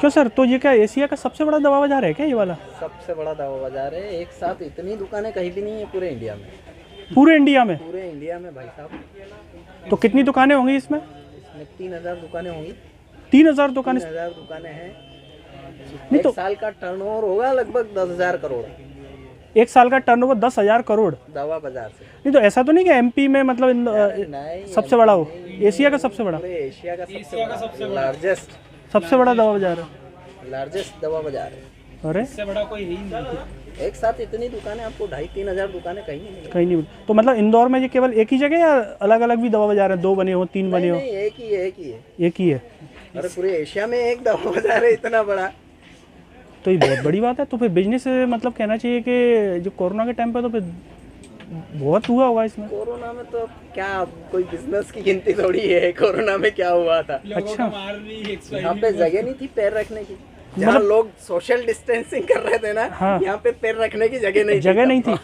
क्यों सर, तो ये क्या एशिया का सबसे बड़ा दवा बाजार है क्या ये वाला? सबसे बड़ा दवा बाजार है, एक साथ इतनी दुकानें कहीं भी नहीं है पूरे इंडिया में। पूरे इंडिया में? पूरे इंडिया में भाई साहब। तो कितनी दुकानें होंगी इसमें? इसमें 3000 दुकानें होंगी। 3000 दुकानें? 3000 दुकानें हैं। नहीं एक तो साल का टर्नओवर होगा लगभग 10,000 करोड़ एक साल का टर्नओवर 10,000 करोड़? दवा बाजार से। नहीं तो ऐसा तो नहीं कि एमपी में मतलब नहीं, सबसे बड़ा हो, एशिया का सबसे बड़ा, पूरे एशिया का सबसे लार्जेस्ट सबसे बड़ा दवा बाजार है? लार्जेस्ट दवा बाजार है। अरे इससे बड़ा कोई है ही नहीं। एक साथ इतनी दुकानें आपको 2,500-3,000 दुकानें कहीं नहीं मिलेगी। कहीं नहीं मिल। तो मतलब इंदौर में ये केवल एक ही जगह या अलग अलग भी दवा बाजार है? 2 बने हो, 3 बने हो? नहीं, एक ही है, एक ही है। एक ही है? अरे पूरे एशिया में एक दवा बाजार है इतना बड़ा। तो ये बहुत बड़ी बात है। तो फिर बिजनेस मतलब कहना चाहिए कि जो कोरोना के टाइम पे तो फिर बहुत हुआ होगा इसमें। कोरोना में तो क्या कोई बिजनेस की गिनती थोड़ी है, कोरोना में क्या हुआ था। अच्छा। यहाँ पे जगह नहीं थी पैर रखने की, जहाँ लोग सोशल डिस्टेंसिंग कर रहे थे ना, हाँ। यहाँ पे पैर रखने की जगह नहीं थी।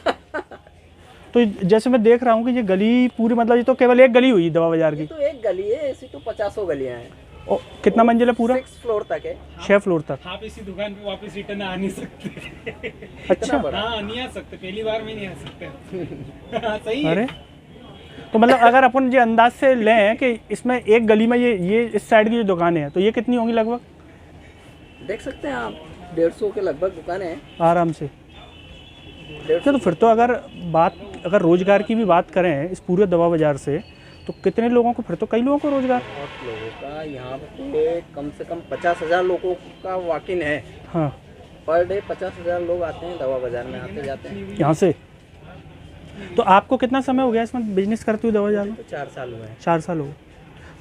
तो जैसे मैं देख रहा हूँ कि ये गली पूरी, मतलब ये तो केवल एक गली हुई दवा बाजार की? तो एक गली है, ऐसी तो 50 गलियां हैं। और कितना मंजिल है पूरा? 6 फ्लोर तक है। 6 फ्लोर तक? आप इसी दुकान पे वापस रिटर्न आ नहीं सकते। अच्छा। हाँ, नहीं आ सकते, पहली बार में नहीं आ सकते। हाँ, सही है। अरे तो मतलब अगर अपन ये अंदाज से लें कि इसमें एक गली में ये इस साइड की जो दुकानें हैं तो ये कितनी होंगी लगभग? देख सकते हैं आप, 150 के लगभग दुकानें हैं आराम से। तो फिर तो अगर रोजगार की भी बात करें इस पूरे दवा बाजार से, तो कितने लोगों को, फिर तो कई लोगों को रोजगार। बहुत लोगों का यहाँ पे कम से कम 50,000 लोगों का वॉक-इन है। हाँ, पर डे 50,000 लोग आते हैं दवा बाजार में, आते जाते हैं। यहाँ से। तो आपको कितना समय हो गया इसमें बिजनेस करते हुए दवा बाजार में? तो 4 साल हुए हैं। 4 साल हो गए।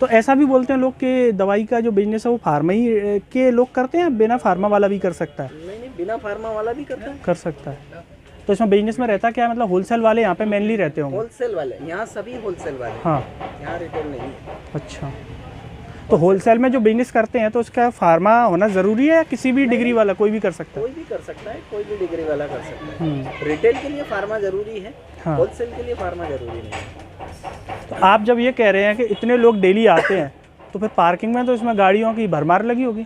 तो ऐसा भी बोलते हैं लोग कि दवाई का जो बिजनेस है वो फार्मा ही के लोग करते हैं, बिना फार्मा वाला भी कर सकता है? नहीं, बिना फार्मा वाला भी करता है। कर सकता है। तो इसमें बिजनेस में रहता क्या है, मतलब होलसेल वाले यहाँ पे मेनली रहते होंगे? होलसेल वाले यहाँ सभी होलसेल वाले। हाँ। यहाँ रिटेल नहीं है। अच्छा। तो होलसेल में जो बिजनेस करते हैं तो उसका फार्मा होना ज़रूरी है या किसी भी डिग्री वाला कोई भी कर सकता है? कोई भी कर सकता है, कोई भी डिग्री वाला कर सकता है। रिटेल के लिए फार्मा जरूरी है, हाँ। होलसेल के लिए फार्मा जरूरी नहीं है। तो आप जब ये कह रहे हैं कि इतने लोग डेली आते हैं तो फिर पार्किंग में तो इसमें गाड़ियों की भरमार लगी होगी?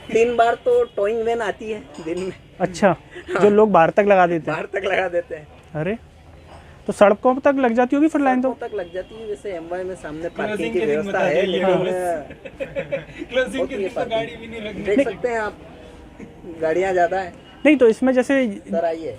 3 बार तो टोइंग वैन आती है दिन में। अच्छा। जो लोग बाहर तक लगा देते हैं? बाहर तक लगा देते हैं। अरे तो सड़कों तक लग जाती होगी फिर लाइन? तो तक लग जाती है। वैसे एमवाई में सामने पार्किंग की व्यवस्था है, लेकिन क्लोजिंग के दिन तो गाड़ी भी नहीं लगनी। देख सकते हैं आप, गाड़ियाँ ज़्यादा है। नहीं तो इसमें सर आइए,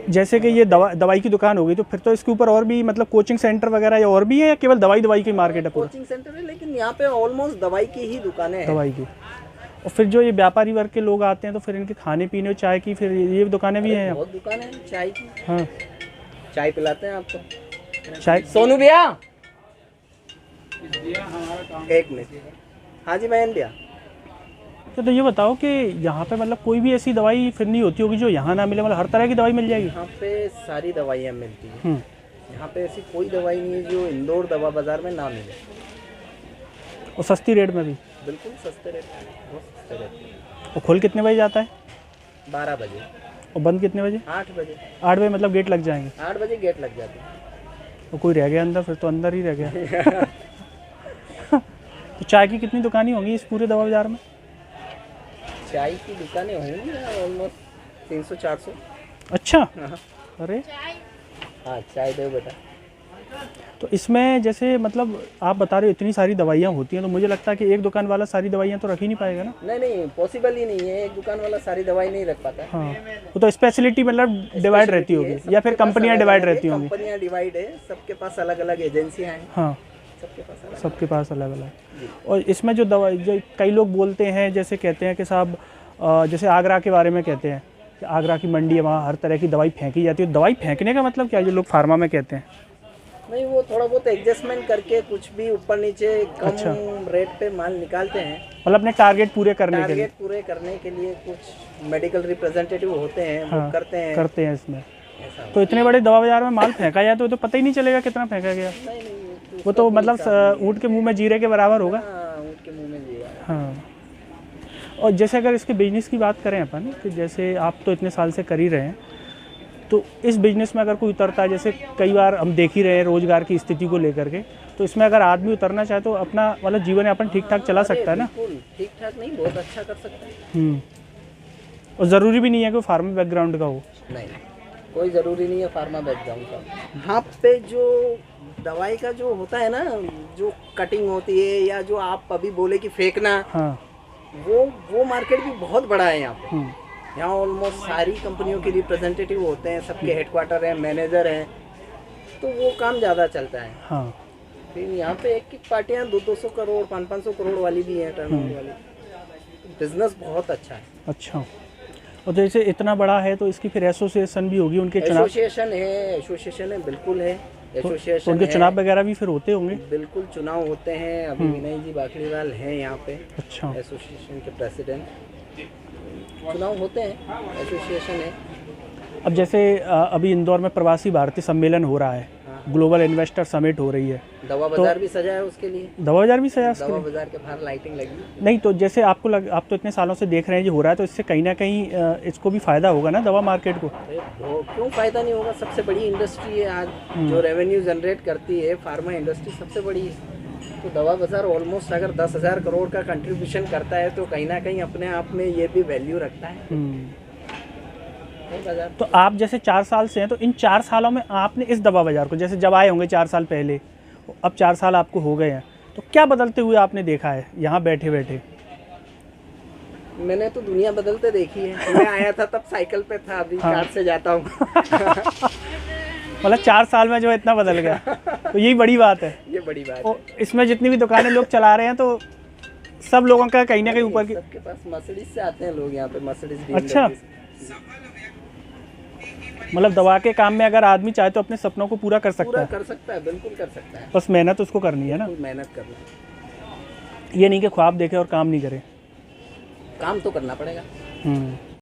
जैसे कि ये दवाई की दुकान होगी तो फिर तो इसके ऊपर और भी मतलब कोचिंग सेंटर वगैरह या और भी है या केवल दवाई की मार्केट है पूरा? कोचिंग सेंटर है, लेकिन यहाँ पे ऑलमोस्ट दवाई की ही दुकानें हैं। दवाई की। और फिर जो ये व्यापारी वर्ग के लोग आते हैं तो फिर इनके खाने पीने चाय की फिर ये दुकानें भी हैं? बहुत दुकानें हैं चाय की। हाँ, चाय पिलाते हैं आपको। चाय। सोनू भैया, एक मिनट। हाँ जी बहन भैया। तो ये बताओ कि यहाँ पे मतलब कोई भी ऐसी दवाई फिर नहीं होती होगी जो यहाँ ना मिले, मतलब हर तरह की दवाई मिल जाएगी? यहाँ पे सारी दवाइयाँ मिलती हैं। यहाँ पे ऐसी कोई दवाई नहीं है जो इंदौर दवा बाजार में ना मिले। और सस्ती रेट में भी? बिल्कुल सस्ते रेट, बहुत सस्ते रेट। और खोल कितने बजे जाता है? 12 बजे। और बंद कितने बजे? 8 बजे। 8 बजे मतलब गेट लग जाएंगे? 8 बजे गेट लग जाते हैं। तो कोई रह गया अंदर फिर तो अंदर ही रह गया। तो चाय की कितनी दुकानें होंगी इस पूरे दवा बाजार में? चाय की दुकानें होंगी ऑलमोस्ट 300-400। अच्छा। अरे हाँ, चाय दो बेटा। तो इसमें जैसे मतलब आप बता रहे हो इतनी सारी दवाइयाँ होती हैं, तो मुझे लगता है कि एक दुकान वाला सारी दवाइयाँ तो रख ही नहीं पाएगा ना? नहीं, पॉसिबल ही नहीं है, एक दुकान वाला सारी दवाई नहीं रख पाता। हाँ, वो तो स्पेशलिटी मतलब डिवाइड रहती होगी या फिर कंपनियाँ डिवाइड रहती होंगी? कंपनियाँ डिवाइड है, सबके पास अलग अलग एजेंसियाँ हैं। हाँ, सबके पास अलग अलग। और इसमें जो दवाई, जो कई लोग बोलते हैं, जैसे कहते हैं कि साहब जैसे आगरा के बारे में कहते हैं कि आगरा की मंडी है, वहाँ हर तरह की दवाई फेंकी जाती है। दवाई फेंकने का मतलब क्या है जो लोग फार्मा में कहते हैं? नहीं, वो थोड़ा बहुत एडजस्टमेंट करके कुछ भी ऊपर नीचे कम रेट पे माल निकालते हैं। मतलब अपने टारगेट पूरे करने के लिए? टारगेट पूरे करने के लिए कुछ मेडिकल रिप्रेजेंटेटिव होते हैं, वो करते हैं इसमें। तो इतने बड़े दवा बाजार में माल फेंका जाए तो पता ही नहीं चलेगा कितना फेंका गया? नहीं, वो तो मतलब ऊँट के मुंह में जीरे के बराबर होगा। ऊँट के मुंह में जीरा। हाँ। और जैसे अगर इसके बिजनेस की बात करें अपन कि जैसे आप तो इतने साल से कर ही रहे हैं, तो इस बिजनेस में अगर कोई उतरता है, जैसे कई बार हम देख ही रहे हैं रोजगार की स्थिति को लेकर के, तो इसमें अगर आदमी उतरना चाहे तो अपना मतलब जीवन यापन ठीक ठाक चला सकता है ना। बिल्कुल ठीक ठाक नहीं, बहुत अच्छा कर सकता है। और ज़रूरी भी नहीं है कि वो फार्मी बैकग्राउंड का हो। नहीं, कोई ज़रूरी नहीं है फार्मा बैकग्राउंड का। यहाँ पे जो दवाई का जो होता है ना, जो कटिंग होती है या जो आप अभी बोले कि फेंकना, हाँ। वो मार्केट भी बहुत बड़ा है यहाँ पे। यहाँ ऑलमोस्ट सारी कंपनियों के रिप्रेजेंटेटिव होते हैं, सबके हेडक्वार्टर हैं, मैनेजर हैं, तो वो काम ज़्यादा चलता है। हाँ। फिर यहाँ पे एक पार्टियाँ 200 करोड़ 500 करोड़ वाली भी हैं, टर्नओवर वाली। बिजनेस बहुत अच्छा है। अच्छा, और जैसे इतना बड़ा है तो इसकी फिर एसोसिएशन भी होगी, उनके चुनाव, एसोसिएशन है बिल्कुल है। तो एसोसिएशन उनके चुनाव वगैरह भी फिर होते होंगे। बिल्कुल चुनाव होते हैं। अभी विनय जी बाखड़ीवाल हैं यहाँ पे, अच्छा। एसोसिएशन के प्रेसिडेंट। चुनाव होते हैं, एसोसिएशन है। अब जैसे अभी इंदौर में प्रवासी भारतीय सम्मेलन हो रहा है, ग्लोबल इन्वेस्टर समिट हो रही है, दवा बाजार भी सजा है उसके लिए। दवा बाजार भी सजा दवा बाजार के बाहर लाइटिंग लगी। नहीं, तो जैसे आप तो इतने सालों से देख रहे हैं ये हो रहा है, तो इससे कहीं ना कहीं इसको भी फायदा होगा ना दवा मार्केट को। अरे क्यों फायदा नहीं होगा? सबसे बड़ी इंडस्ट्री है आज, जो रेवेन्यू जनरेट करती है, फार्मा इंडस्ट्री सबसे बड़ी है। तो दवा बाजार ऑलमोस्ट अगर 10,000 करोड़ का कंट्रीब्यूशन करता है तो कहीं ना कहीं अपने आप में ये भी वैल्यू रखता है। तो आप जैसे 4 साल से हैं, तो इन 4 सालों में आपने इस दवा बाजार को, जैसे जब आए होंगे 4 साल पहले, अब 4 साल आपको हो गए हैं, तो क्या बदलते हुए आपने देखा है यहाँ बैठे बैठे? मैंने तो दुनिया बदलते देखी है। मैं आया था तब साइकिल पे था, अभी कार से जाता हूँ। मतलब 4 साल में जो है इतना बदल गया, तो यही बड़ी बात है। ये बड़ी बात है। और इसमें जितनी भी दुकानें लोग चला रहे हैं, तो सब लोगों का कहीं ना कहीं ऊपर की। सबके पास मर्सिडीज से आते हैं लोग यहाँ पे, मर्सिडीज। अच्छा, मतलब दवा के काम में अगर आदमी चाहे तो अपने सपनों को पूरा कर सकता पूरा है। कर सकता है, बिल्कुल कर सकता है। बस मेहनत उसको करनी है ना, बिल्कुल मेहनत करना है। ये नहीं कि ख्वाब देखे और काम नहीं करे। काम तो करना पड़ेगा।